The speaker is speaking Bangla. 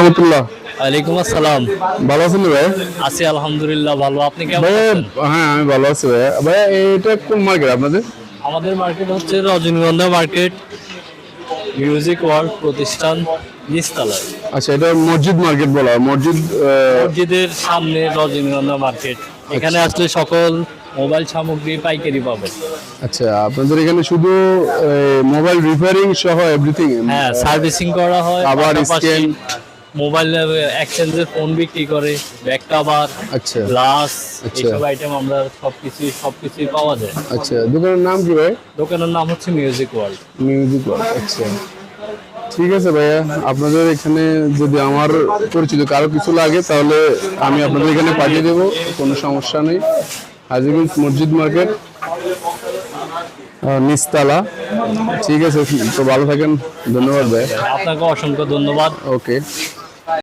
রহমতুল্লাহ। ওয়ালাইকুম আসসালাম। ভালো আছেন ভাই? আছি আলহামদুলিল্লাহ ভালো। আপনি কেমন ভাই আছেন? হ্যাঁ আমি ভালো আছি ভাই। ভাই এটা কোন মার্কেট আপনাদের? আমাদের মার্কেট হচ্ছে রজনীগন্ধা মার্কেট, মিউজিক ওয়ার্ল্ড প্রতিষ্ঠান, নিচতলায়। আচ্ছা, এটা মসজিদ মার্কেট বলা হয়। মসজিদ মসজিদের সামনে রজনীগন্ধা মার্কেট। এখানে আসলে সকল মোবাইল সামগ্রী পাইকারি পাবেন। আচ্ছা, আপনাদের এখানে শুধু মোবাইল রিপেয়ারিং সহ এভরিথিং? হ্যাঁ, সার্ভিসিং করা হয়, আবার পাশাপাশি স্ক্যান? মোবাইল এক্সচেঞ্জের ফোন বিক্রি করে, ব্যাক কভার, আচ্ছা গ্লাস, আচ্ছা। এইসব আইটেম আমরা সবকিছুই পাওয়া যায়। আচ্ছা, দোকানের নাম কি ভাই? দোকানের নাম হচ্ছে মিউজিক ওয়ার্ল্ড। Music world. আচ্ছা ঠিক আছে ভাইয়া, আপনাদের এখানে যদি আমার পরিচিত কারো কিছু লাগে তাহলে আমি আপনাদের এখানে পাঠিয়ে দেবো, কোনো সমস্যা নেই। হাজীগঞ্জ মসজিদ মার্কেট, নিচতলা। ঠিক আছে, তো ভালো থাকেন। ধন্যবাদ ভাই। আপনাকে অসংখ্য ধন্যবাদ। ওকে।